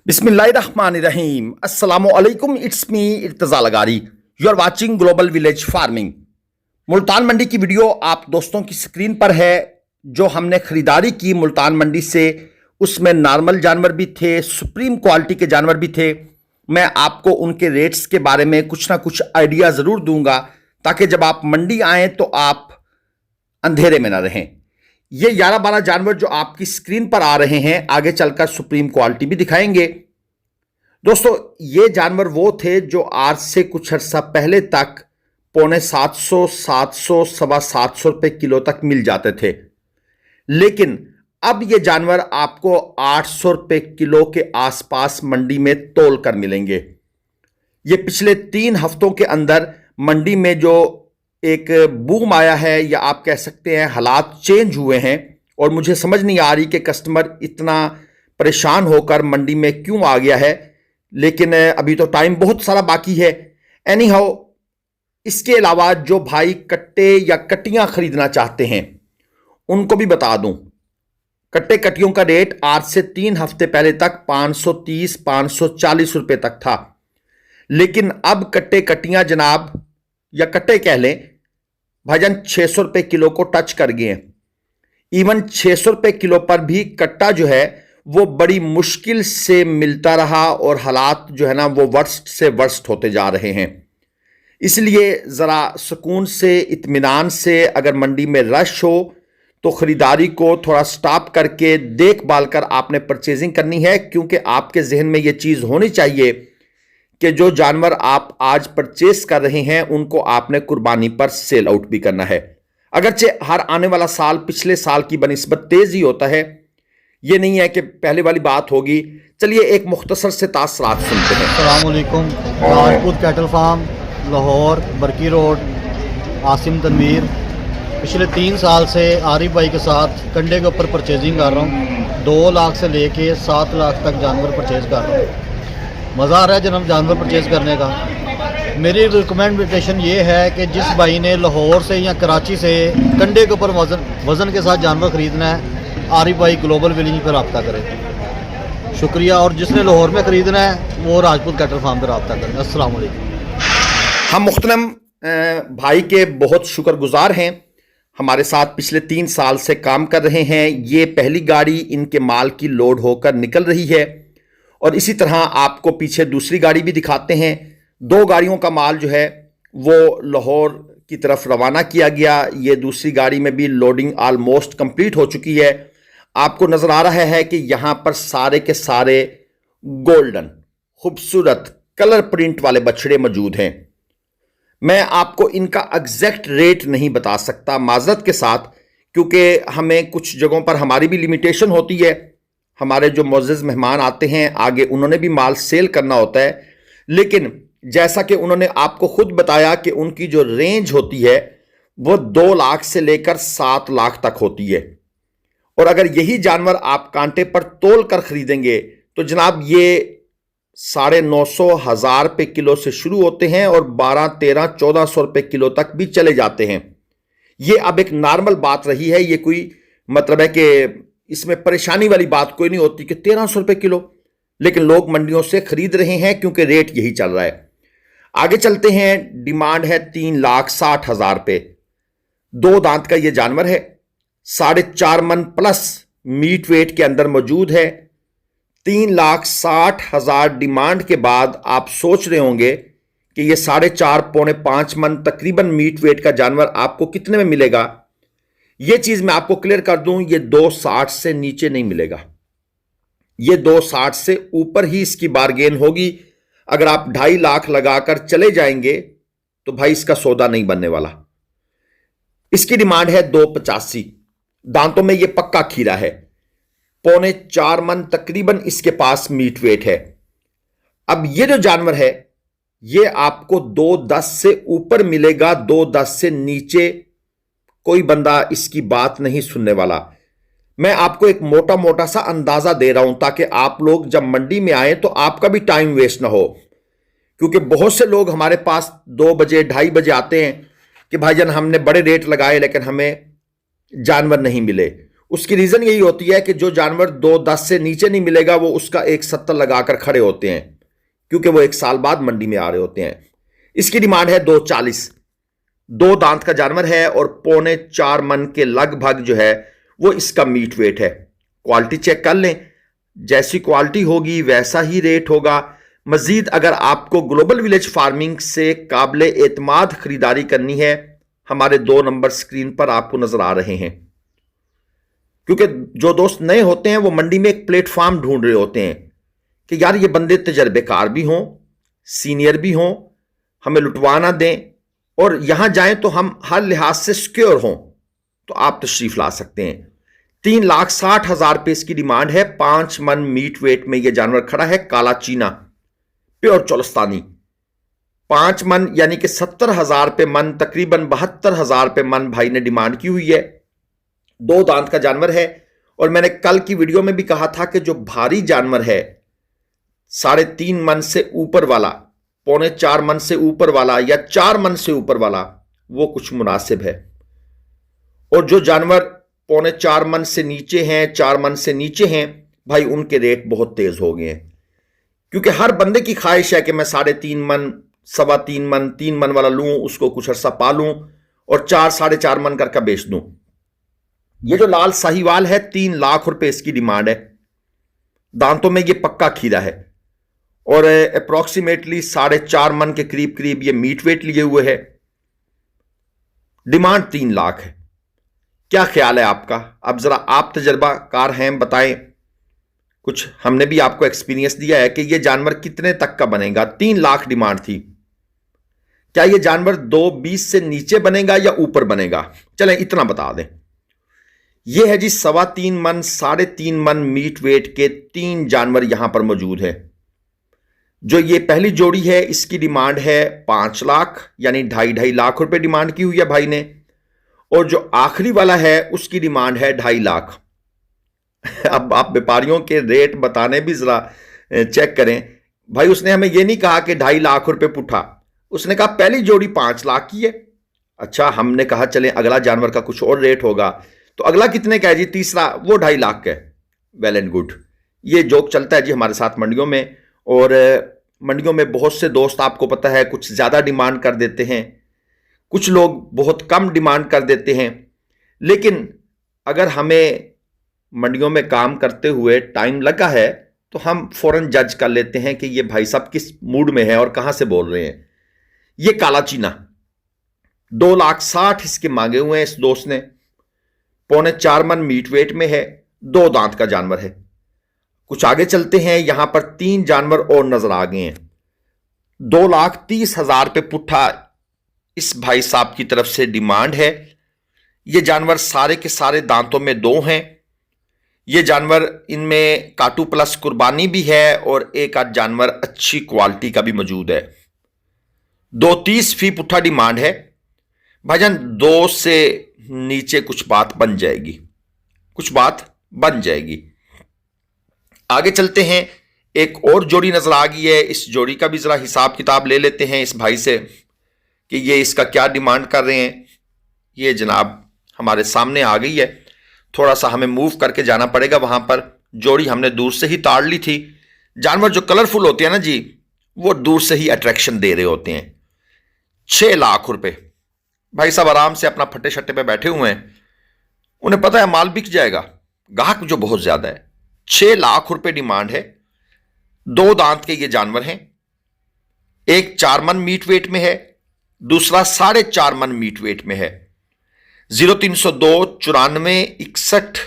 बिस्मिल्लाहिर्रहमानिर्रहीम अस्सलामुअलैकुम। It's me Irtaza Lagari. You are watching global village farming. Multan Mandi की वीडियो आप दोस्तों की स्क्रीन पर है। जो हमने खरीदारी की मुल्तान मंडी से, उसमें नॉर्मल जानवर भी थे, सुप्रीम क्वालिटी के जानवर भी थे। मैं आपको उनके रेट्स के बारे में कुछ ना कुछ आइडिया ज़रूर दूंगा, ताकि जब आप मंडी आएँ तो आप अंधेरे में ना रहें। ये 11-12 जानवर जो आपकी स्क्रीन पर आ रहे हैं, आगे चलकर सुप्रीम क्वालिटी भी दिखाएंगे। दोस्तों, ये जानवर वो थे जो आज से कुछ अर्सा पहले तक पौने 700, 700, सवा 700 रुपए किलो तक मिल जाते थे, लेकिन अब ये जानवर आपको 800 रुपए किलो के आसपास मंडी में तोल कर मिलेंगे। ये पिछले 3 हफ्तों के अंदर मंडी में जो एक बूम आया है, या आप कह सकते हैं हालात चेंज हुए हैं, और मुझे समझ नहीं आ रही कि कस्टमर इतना परेशान होकर मंडी में क्यों आ गया है, लेकिन अभी तो टाइम बहुत सारा बाकी है। एनी हाउ, इसके अलावा जो भाई कट्टे या कट्टियां खरीदना चाहते हैं उनको भी बता दूं, कट्टे कट्टियों का रेट आज से 3 हफ्ते पहले तक 530, 540 रुपए तक था, लेकिन अब कट्टे कट्टियां जनाब, या कट्टे कह लें भाईजान, 600 रुपए किलो को टच कर गए हैं। इवन 600 रुपए किलो पर भी कट्टा जो है वो बड़ी मुश्किल से मिलता रहा, और हालात जो है ना वो वर्स्ट से वर्स्ट होते जा रहे हैं। इसलिए ज़रा सुकून से, इत्मीनान से, अगर मंडी में रश हो तो ख़रीदारी को थोड़ा स्टॉप करके देखभाल कर आपने परचेजिंग करनी है, क्योंकि आपके जहन में ये चीज़ होनी चाहिए कि जो जानवर आप आज परचेस कर रहे हैं उनको आपने कुर्बानी पर सेल आउट भी करना है। अगरचे हर आने वाला साल पिछले साल की बनिस्बत तेज ही होता है, ये नहीं है कि पहले वाली बात होगी। चलिए एक मुख्तसर से तासरात सुनते हैं। अस्सलाम वालेकुम। Rajput cattle farm, Lahore, Barki road, Asim Tanveer. पिछले 3 साल से आरिफ भाई के साथ कंडे के ऊपर परचेजिंग कर रहा हूँ। 2 लाख से लेके 7 लाख तक जानवर परचेज कर रहा हूँ। मज़ा आ रहा है जनाब जानवर परचेज़ करने का। मेरी रिकमेंडेशन ये है कि जिस भाई ने लाहौर से या कराची से कंडे के ऊपर वज़न के साथ जानवर ख़रीदना है, आरिफ भाई ग्लोबल विलेज पर रब्ता करें। शुक्रिया। और जिसने लाहौर में ख़रीदना है वो राजपूत कैटल फार्म पर रब्ता करें। अस्सलाम वालेकुम। हम मुख्तरम भाई के बहुत शुक्रगुजार हैं, हमारे साथ पिछले 3 साल से काम कर रहे हैं। ये पहली गाड़ी इनके माल की लोड होकर निकल रही है, और इसी तरह आपको पीछे दूसरी गाड़ी भी दिखाते हैं। 2 गाड़ियों का माल जो है वो लाहौर की तरफ रवाना किया गया। ये दूसरी गाड़ी में भी लोडिंग ऑलमोस्ट कंप्लीट हो चुकी है। आपको नज़र आ रहा है कि यहाँ पर सारे के सारे गोल्डन खूबसूरत कलर प्रिंट वाले बछड़े मौजूद हैं। मैं आपको इनका एग्जैक्ट रेट नहीं बता सकता माजरत के साथ, क्योंकि हमें कुछ जगहों पर हमारी भी लिमिटेशन होती है। हमारे जो मोअज़्ज़ज़ मेहमान आते हैं आगे, उन्होंने भी माल सेल करना होता है, लेकिन जैसा कि उन्होंने आपको खुद बताया कि उनकी जो रेंज होती है वो 2 लाख से लेकर 7 लाख तक होती है। और अगर यही जानवर आप कांटे पर तोल कर खरीदेंगे तो जनाब ये 950, 1000 रुपये किलो से शुरू होते हैं और 12, 13, 1400 रुपये किलो तक भी चले जाते हैं। ये अब एक नॉर्मल बात रही है। ये कोई मतलब है कि इसमें परेशानी वाली बात कोई नहीं होती कि 1300 रुपये किलो, लेकिन लोग मंडियों से खरीद रहे हैं क्योंकि रेट यही चल रहा है। आगे चलते हैं। डिमांड है 3,60,000 रुपये। 2 दांत का ये जानवर है, 4.5 मन प्लस मीट वेट के अंदर मौजूद है। 3,60,000 डिमांड के बाद आप सोच रहे होंगे कि ये 4.5 पौने 5 मन तकरीबन मीट वेट का जानवर आपको कितने में मिलेगा। ये चीज मैं आपको क्लियर कर दूं, ये 260 से नीचे नहीं मिलेगा। ये 260 से ऊपर ही इसकी बारगेन होगी। अगर आप 2.5 लाख लगाकर चले जाएंगे तो भाई इसका सौदा नहीं बनने वाला। इसकी डिमांड है 285। दांतों में ये पक्का खीरा है, पौने 4 मन तकरीबन इसके पास मीट वेट है। अब ये जो जानवर है ये आपको 210 से ऊपर मिलेगा, 210 से नीचे कोई बंदा इसकी बात नहीं सुनने वाला। मैं आपको एक मोटा मोटा सा अंदाजा दे रहा हूं ताकि आप लोग जब मंडी में आए तो आपका भी टाइम वेस्ट ना हो, क्योंकि बहुत से लोग हमारे पास 2 बजे 2:30 बजे आते हैं कि भाईजान हमने बड़े रेट लगाए लेकिन हमें जानवर नहीं मिले। उसकी रीजन यही होती है कि जो जानवर 2.10 से नीचे नहीं मिलेगा वो उसका 1.70 लगाकर खड़े होते हैं, क्योंकि वो 1 साल बाद मंडी में आ रहे होते हैं। इसकी डिमांड है 2.40। 2 दांत का जानवर है और 3.25 मन के लगभग जो है वो इसका मीट वेट है। क्वालिटी चेक कर लें, जैसी क्वालिटी होगी वैसा ही रेट होगा। मजीद अगर आपको ग्लोबल विलेज फार्मिंग से काबिले एतमाद खरीदारी करनी है, हमारे 2 नंबर स्क्रीन पर आपको नजर आ रहे हैं। क्योंकि जो दोस्त नए होते हैं वो मंडी में एक प्लेटफॉर्म ढूंढ रहे होते हैं कि यार ये बंदे तजर्बेकार भी हों, सीनियर भी हों, हमें लुटवा ना दें और यहां जाएं तो हम हर लिहाज से सिक्योर हों, तो आप तशरीफ ला सकते हैं। 3,60,000 रुपये इसकी डिमांड है। 5 मन मीट वेट में यह जानवर खड़ा है। काला चीना, प्योर चोलस्तानी। 5 मन यानी कि 70,000 रुपये मन, तकरीबन 72,000 रुपये मन भाई ने डिमांड की हुई है। 2 दांत का जानवर है और मैंने कल की वीडियो में भी कहा था कि जो भारी जानवर है 3.5 मन से ऊपर वाला, 3.25 मन से ऊपर वाला या 4 मन से ऊपर वाला, वो कुछ मुनासिब है। और जो जानवर 3.25 मन से नीचे हैं, 4 मन से नीचे हैं, भाई उनके रेट बहुत तेज हो गए हैं। क्योंकि हर बंदे की ख्वाहिश है कि मैं 3.5 मन, 3.25 मन, 3 मन वाला लूं, उसको कुछ अरसा पालूं और 4, 4.5 मन करके बेच दूं। ये जो लाल साहिवाल है 3 लाख रुपए इसकी डिमांड है। दांतों में ये पक्का खीरा है और अप्रोक्सीमेटली 4.5 मन के करीब करीब ये मीट वेट लिए हुए है। डिमांड 3 लाख है। क्या ख्याल है आपका? अब जरा आप तजर्बाकार हैं, बताएं। कुछ हमने भी आपको एक्सपीरियंस दिया है कि यह जानवर कितने तक का बनेगा। 3 लाख डिमांड थी। क्या यह जानवर 2.20 से नीचे बनेगा या ऊपर बनेगा? चलें इतना बता दें। यह है जी 3.25 मन, 3.5 मन मीट वेट के 3 जानवर यहां पर मौजूद है। जो ये पहली जोड़ी है इसकी डिमांड है 5 लाख, यानी 2.5 लाख रुपए डिमांड की हुई है भाई ने। और जो आखिरी वाला है उसकी डिमांड है 2.5 लाख। अब आप व्यापारियों के रेट बताने भी जरा चेक करें भाई। उसने हमें यह नहीं कहा कि 2.5 लाख रुपए पुठा, उसने कहा पहली जोड़ी 5 लाख की है। अच्छा, हमने कहा चलें अगला जानवर का कुछ और रेट होगा, तो अगला कितने का है जी? तीसरा, वो 2.5 लाख का है। Well and good. ये जोक चलता है जी हमारे साथ मंडियों में, और मंडियों में बहुत से दोस्त आपको पता है कुछ ज्यादा डिमांड कर देते हैं, कुछ लोग बहुत कम डिमांड कर देते हैं। लेकिन अगर हमें मंडियों में काम करते हुए टाइम लगा है तो हम फौरन जज कर लेते हैं कि ये भाई साहब किस मूड में है और कहां से बोल रहे हैं। ये काला चीना 2,60,000 इसके मांगे हुए हैं इस दोस्त ने। 3.25 मन मीट वेट में है। 2 दांत का जानवर है। कुछ आगे चलते हैं, यहां पर 3 जानवर और नजर आ गए हैं। 2,30,000 रुपये पुट्ठा इस भाई साहब की तरफ से डिमांड है। ये जानवर सारे के सारे दांतों में 2 हैं। ये जानवर, इनमें काटू प्लस कुर्बानी भी है और एक आध जानवर अच्छी क्वालिटी का भी मौजूद है। 2.30 फी पुट्ठा डिमांड है भाईजान। 2 से नीचे कुछ बात बन जाएगी, कुछ बात बन जाएगी। आगे चलते हैं, एक और जोड़ी नजर आ गई है। इस जोड़ी का भी जरा हिसाब किताब ले लेते हैं इस भाई से कि ये इसका क्या डिमांड कर रहे हैं। ये जनाब हमारे सामने आ गई है, थोड़ा सा हमें मूव करके जाना पड़ेगा वहां पर। जोड़ी हमने दूर से ही ताड़ ली थी। जानवर जो कलरफुल होते हैं ना जी, वो दूर से ही अट्रैक्शन दे रहे होते हैं। 6 लाख रुपए भाई साहब आराम से अपना फट्टे शट्टे पे बैठे हुए हैं, उन्हें पता है माल बिक जाएगा, गाहक जो बहुत ज्यादा है। 6 लाख रुपए डिमांड है। 2 दांत के ये जानवर हैं। एक 4 मन मीट वेट में है, दूसरा 4.5 मन मीट वेट में है। 0302 94 61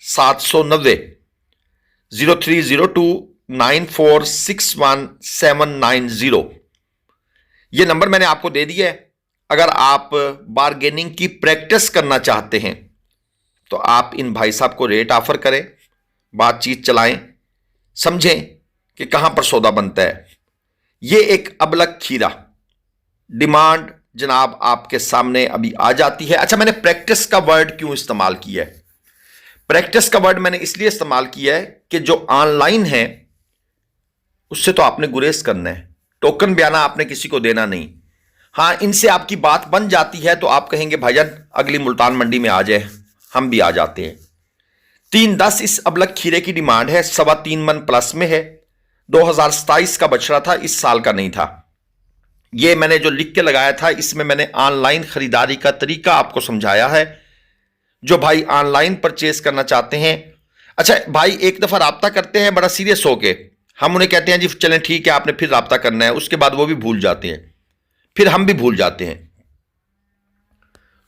790 0302 9461 790 ये नंबर मैंने आपको दे दिया है। अगर आप बारगेनिंग की प्रैक्टिस करना चाहते हैं तो आप इन भाई साहब को रेट ऑफर करें, बातचीत चलाएं, समझें कि कहां पर सौदा बनता है। यह एक अबलग खीरा डिमांड जनाब आपके सामने अभी आ जाती है। अच्छा, मैंने प्रैक्टिस का वर्ड क्यों इस्तेमाल किया है? प्रैक्टिस का वर्ड मैंने इसलिए इस्तेमाल किया है कि जो ऑनलाइन है उससे तो आपने गुरेज करना है, टोकन बयाना आपने किसी को देना नहीं। हाँ, इनसे आपकी बात बन जाती है तो आप कहेंगे भाईजान अगली मुल्तान मंडी में आ जाए, हम भी आ जाते हैं। 310 इस अबलग खीरे की डिमांड है, 3.25 मन प्लस में है। 2027 का बछड़ा था, इस साल का नहीं था। ये मैंने जो लिख के लगाया था, इसमें मैंने ऑनलाइन खरीदारी का तरीका आपको समझाया है। जो भाई ऑनलाइन परचेज करना चाहते हैं, अच्छा भाई एक दफा राब्ता करते हैं बड़ा सीरियस होके, हम उन्हें कहते हैं जी चलें ठीक है, आपने फिर राब्ता करना है, उसके बाद वो भी भूल जाते हैं, फिर हम भी भूल जाते हैं।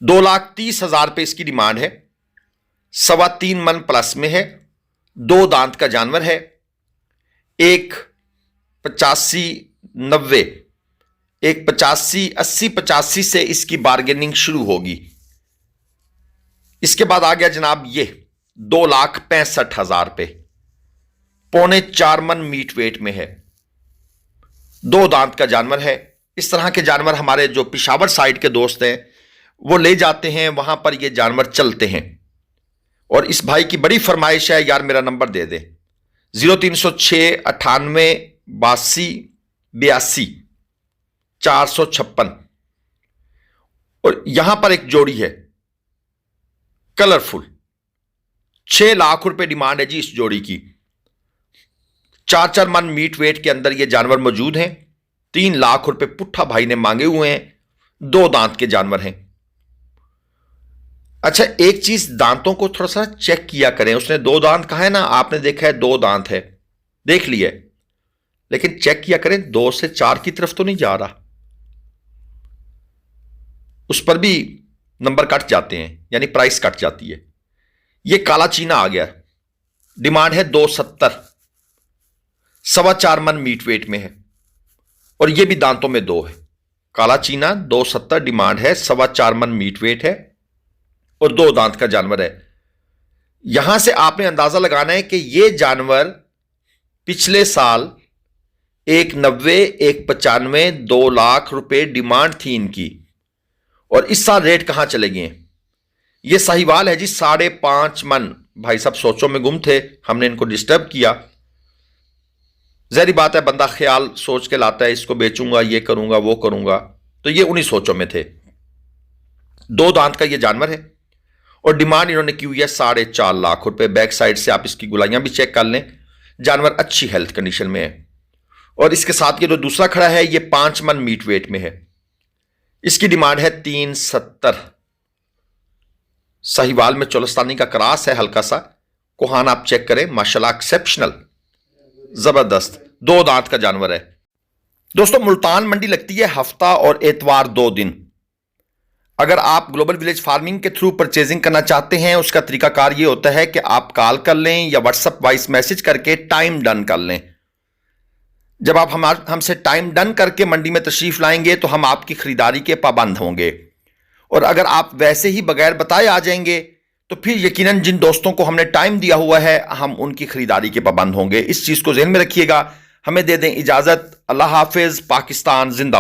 2,30,000 रुपये इसकी डिमांड है, 3.25 मन प्लस में है, 2 दांत का जानवर है। 1,85,90, 1,85,80,85 से इसकी बार्गेनिंग शुरू होगी। इसके बाद आ गया जनाब ये 2,65,000 रुपये, 3.25 मन मीट वेट में है, 2 दांत का जानवर है। इस तरह के जानवर हमारे जो पिशावर साइड के दोस्त हैं वो ले जाते हैं, वहां पर ये जानवर चलते हैं। और इस भाई की बड़ी फरमाइश है, यार मेरा नंबर दे दे, 0306 98 82 82 456। और यहां पर एक जोड़ी है कलरफुल, 6 लाख रुपए डिमांड है जी इस जोड़ी की। 4-4 मन मीट वेट के अंदर ये जानवर मौजूद हैं। 3 लाख रुपए पुट्ठा भाई ने मांगे हुए हैं, 2 दांत के जानवर हैं। अच्छा एक चीज, दांतों को थोड़ा सा चेक किया करें। उसने 2 दांत कहा है ना, आपने देखा है 2 दांत है, देख लिया, लेकिन चेक किया करें 2 से 4 की तरफ तो नहीं जा रहा, उस पर भी नंबर कट जाते हैं, यानी प्राइस कट जाती है। ये काला चीना आ गया, डिमांड है 270, 4.25 मन मीट वेट में है, और ये भी दांतों में 2 है। काला चीना 270 डिमांड है, 4.25 मन मीट वेट है और 2 दांत का जानवर है। यहां से आपने अंदाजा लगाना है कि ये जानवर पिछले साल 190, 195, 2 लाख रुपए डिमांड थी इनकी, और इस साल रेट कहां चले गए। ये साहिवाल है जी 5.5 मन। भाई साहब सोचों में गुम थे, हमने इनको डिस्टर्ब किया। जहरी बात है, बंदा ख्याल सोच के लाता है, इसको बेचूंगा, ये करूंगा, वो करूंगा, तो ये उन्हीं सोचों में थे। 2 दांत का ये जानवर है और डिमांड इन्होंने की हुई है 4.5 लाख रुपए। बैक साइड से आप इसकी गुलाइयां भी चेक कर लें, जानवर अच्छी हेल्थ कंडीशन में है। और इसके साथ ये जो दूसरा खड़ा है ये 5 मन मीट वेट में है, इसकी डिमांड है 370। साहिवाल में चोलस्तानी का क्रॉस है, हल्का सा कोहान आप चेक करें, माशाल्लाह एक्सेप्शनल, जबरदस्त, 2 दांत का जानवर है। दोस्तों मुल्तान मंडी लगती है हफ्ता और एतवार 2 दिन। अगर आप ग्लोबल विलेज फार्मिंग के थ्रू परचेजिंग करना चाहते हैं, उसका तरीकाकार ये होता है कि आप कॉल कर लें या व्हाट्सएप वॉइस मैसेज करके टाइम डन कर लें। जब आप हमसे टाइम डन करके मंडी में तशरीफ लाएंगे तो हम आपकी खरीदारी के पाबंद होंगे, और अगर आप वैसे ही बगैर बताए आ जाएंगे तो फिर यकीनन जिन दोस्तों को हमने टाइम दिया हुआ है हम उनकी खरीदारी के पाबंद होंगे। इस चीज को ज़हन में रखिएगा। हमें दे दें इजाजत। अल्लाह हाफिज। पाकिस्तान जिंदा।